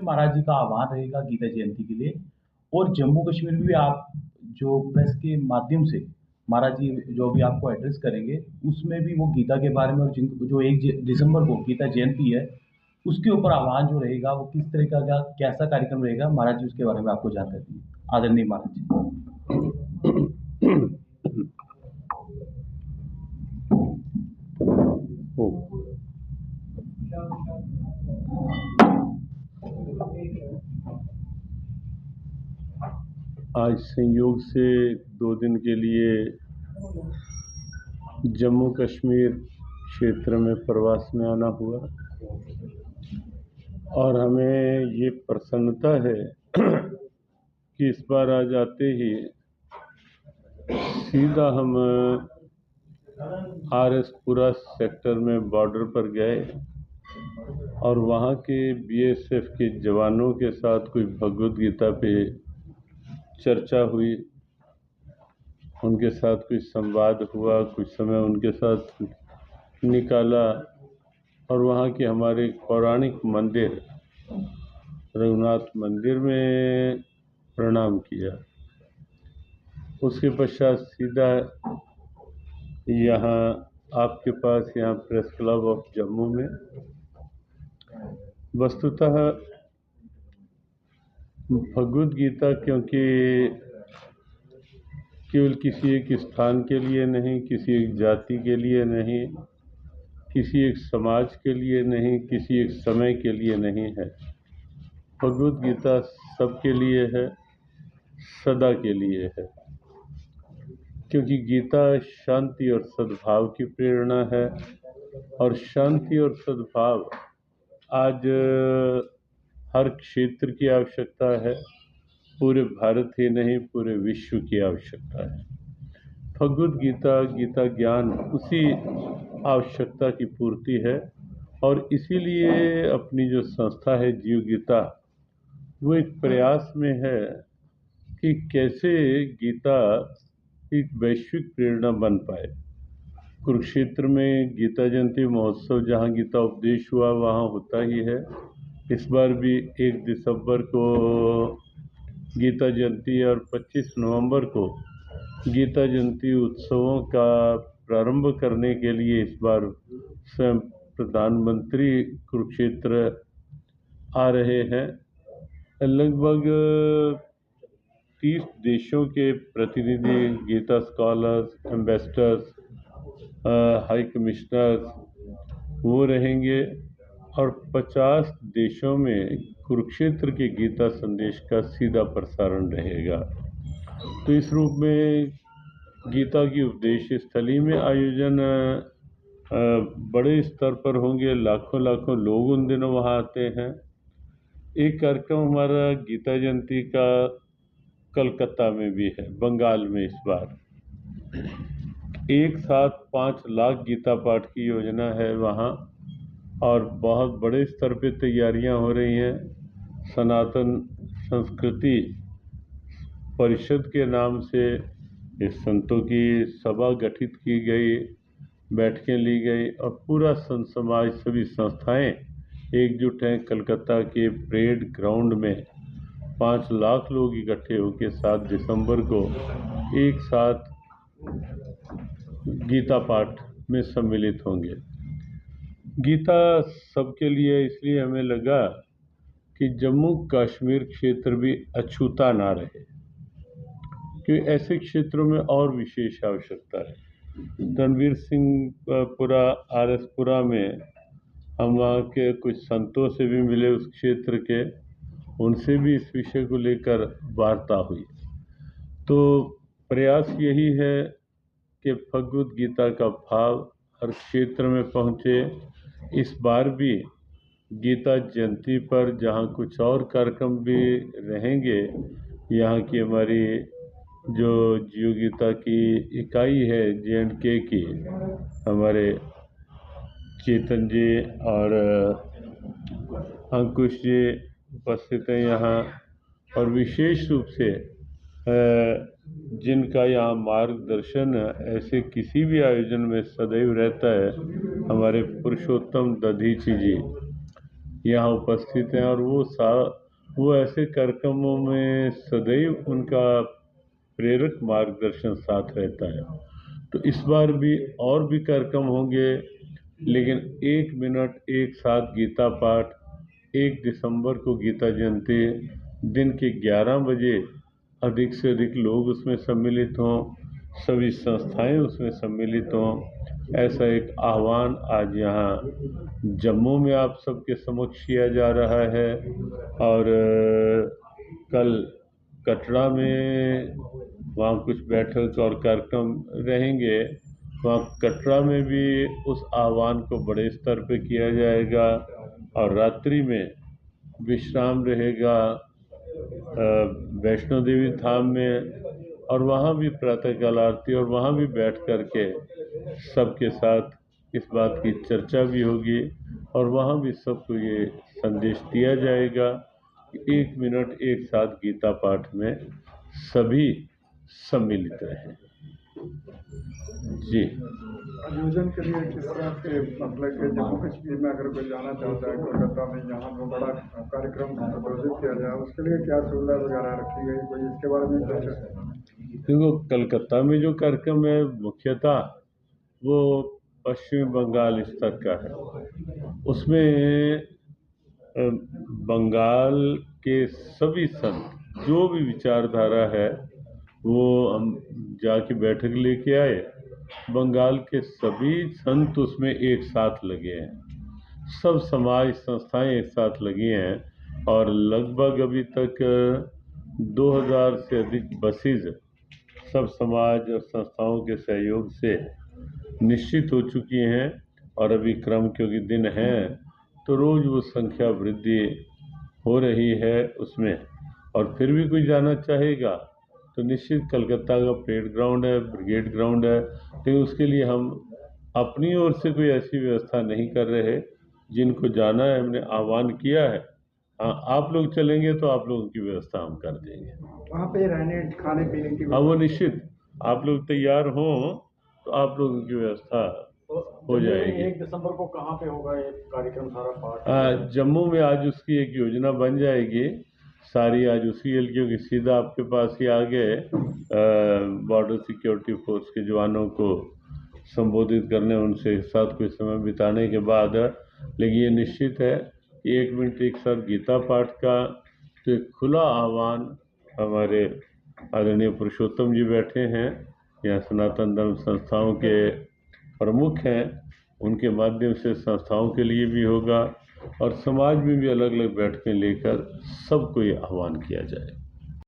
महाराज जी का आह्वान रहेगा गीता जयंती के लिए। और जम्मू कश्मीर में भी आप जो प्रेस के माध्यम से महाराज जी जो भी आपको एड्रेस करेंगे, उसमें भी वो गीता के बारे में और जो 1 दिसंबर को गीता जयंती है, उसके ऊपर आह्वान जो रहेगा वो किस तरह का कैसा कार्यक्रम रहेगा, महाराज जी उसके बारे में आपको जानकारी दी। आदरणीय महाराज जी। आज संयोग से 2 दिन के लिए जम्मू कश्मीर क्षेत्र में प्रवास में आना हुआ और हमें ये प्रसन्नता है कि इस बार आ जाते ही सीधा हम आरएसपुरा सेक्टर में बॉर्डर पर गए और वहाँ के बीएसएफ के जवानों के साथ कुछ भगवद गीता पे चर्चा हुई, उनके साथ कुछ संवाद हुआ, कुछ समय उनके साथ निकाला और वहाँ के हमारे पौराणिक मंदिर रघुनाथ मंदिर में प्रणाम किया। उसके पश्चात सीधा यहाँ आपके पास यहाँ प्रेस क्लब ऑफ जम्मू में वस्तुतः भगवद गीता क्योंकि केवल किसी एक स्थान के लिए नहीं, किसी एक जाति के लिए नहीं, किसी एक समाज के लिए नहीं, किसी एक समय के लिए नहीं है। भगवद गीता सबके लिए है, सदा के लिए है, क्योंकि गीता शांति और सद्भाव की प्रेरणा है और शांति और सद्भाव आज हर क्षेत्र की आवश्यकता है, पूरे भारत ही नहीं पूरे विश्व की आवश्यकता है। भगवद गीता गीता ज्ञान उसी आवश्यकता की पूर्ति है और इसीलिए अपनी जो संस्था है जीव गीता, वो एक प्रयास में है कि कैसे गीता एक वैश्विक प्रेरणा बन पाए। कुरुक्षेत्र में गीता जयंती महोत्सव जहाँ गीता उपदेश हुआ वहाँ होता ही है। इस बार भी 1 दिसंबर को गीता जयंती और 25 नवंबर को गीता जयंती उत्सवों का प्रारंभ करने के लिए इस बार स्वयं प्रधानमंत्री कुरुक्षेत्र आ रहे हैं। लगभग 30 देशों के प्रतिनिधि, Gita scholars, ambassadors, high commissioners वो रहेंगे और 50 देशों में कुरुक्षेत्र के गीता संदेश का सीधा प्रसारण रहेगा। तो इस रूप में गीता की उपदेश स्थली में आयोजन बड़े स्तर पर होंगे, लाखों लाखों लोग उन दिनों वहाँ आते हैं। एक कार्यक्रम हमारा गीता जयंती का कलकत्ता में भी है, बंगाल में। इस बार एक साथ 5 लाख गीता पाठ की योजना है वहाँ और बहुत बड़े स्तर पे तैयारियां हो रही हैं। सनातन संस्कृति परिषद के नाम से इस संतों की सभा गठित की गई, बैठकें ली गई और पूरा संत समाज, सभी संस्थाएं एकजुट हैं। कलकत्ता के परेड ग्राउंड में 5 लाख लोग इकट्ठे होकर 7 दिसंबर को एक साथ गीता पाठ में सम्मिलित होंगे। गीता सबके लिए इसलिए हमें लगा कि जम्मू कश्मीर क्षेत्र भी अछूता ना रहे, क्योंकि ऐसे क्षेत्रों में और विशेष आवश्यकता है। रणवीर सिंहपुरा, आरएसपुरा में हम वहाँ के कुछ संतों से भी मिले उस क्षेत्र के, उनसे भी इस विषय को लेकर वार्ता हुई। तो प्रयास यही है कि भगवद गीता का भाव हर क्षेत्र में पहुँचे। इस बार भी गीता जयंती पर जहाँ कुछ और कार्यक्रम भी रहेंगे, यहाँ की हमारी जो जीव गीता की इकाई है J&K की, हमारे चेतन जी और अंकुश जी उपस्थित हैं यहाँ, और विशेष रूप से जिनका यहाँ मार्गदर्शन ऐसे किसी भी आयोजन में सदैव रहता है, हमारे पुरुषोत्तम दधीची जी। यहाँ उपस्थित हैं और वो ऐसे कार्यक्रमों में सदैव उनका प्रेरक मार्गदर्शन साथ रहता है। तो इस बार भी और भी कार्यक्रम होंगे, लेकिन 1 मिनट एक साथ गीता पाठ 1 दिसंबर को गीता जयंती दिन के 11 बजे अधिक से अधिक लोग उसमें सम्मिलित हों, सभी संस्थाएं उसमें सम्मिलित हों, ऐसा एक आह्वान आज यहाँ जम्मू में आप सबके समक्ष किया जा रहा है। और कल कटरा में वहाँ कुछ बैठक और कार्यक्रम रहेंगे, वहाँ कटरा में भी उस आह्वान को बड़े स्तर पे किया जाएगा। और रात्रि में विश्राम रहेगा वैष्णो देवी धाम में, और वहाँ भी प्रातःकाल आरती, और वहाँ भी बैठ कर के सबके साथ इस बात की चर्चा भी होगी, और वहाँ भी सबको ये संदेश दिया जाएगा कि 1 मिनट एक साथ गीता पाठ में सभी सम्मिलित रहें। जी। आयोजन के लिए किस तरह से, मतलब कि जम्मू कश्मीर में अगर कोई जाना चाहता है कोलकाता में, यहाँ जो बड़ा कार्यक्रम आयोजित किया जाए, उसके लिए क्या सुविधा वगैरह रखी गई, कोई इसके बारे में कुछ? देखो, कलकत्ता में जो कार्यक्रम है मुख्यतः वो पश्चिमी बंगाल स्तर का है। उसमें बंगाल के सभी संत जो भी विचारधारा है वो हम जाके बैठक लेके आए। बंगाल के सभी संत उसमें एक साथ लगे हैं, सब समाज संस्थाएं एक साथ लगी हैं, और लगभग अभी तक 2000 से अधिक बसेज सब समाज और संस्थाओं के सहयोग से निश्चित हो चुकी हैं। और अभी क्रम क्योंकि दिन हैं तो रोज़ वो संख्या वृद्धि हो रही है उसमें। और फिर भी कोई जाना चाहेगा तो निश्चित कलकत्ता का परेड ग्राउंड है, ब्रिगेड ग्राउंड है, लेकिन उसके लिए हम अपनी ओर से कोई ऐसी व्यवस्था नहीं कर रहे। जिनको जाना है हमने आह्वान किया है, हाँ आप लोग चलेंगे तो आप लोगों की व्यवस्था हम कर देंगे। वहाँ पे रहने खाने पीने की? हाँ वो निश्चित, आप लोग तैयार हों तो आप लोगों की व्यवस्था हो जाएगी। 1 दिसंबर को कहाँ पे होगा ये कार्यक्रम सारा पाठ? जम्मू में आज उसकी एक योजना बन जाएगी सारी, आज उसी क्योंकि सीधा आपके पास ही आ गए बॉर्डर सिक्योरिटी फोर्स के जवानों को संबोधित करने, उनसे साथ कुछ समय बिताने के बाद। लेकिन ये निश्चित है कि 1 मिनट एक साथ गीता पाठ का तो एक खुला आह्वान हमारे आदरणीय पुरुषोत्तम जी बैठे हैं, यहाँ सनातन धर्म संस्थाओं के प्रमुख हैं, उनके माध्यम से संस्थाओं के लिए भी होगा और समाज में भी अलग अलग बैठकें लेकर सबको ये आह्वान किया जाए।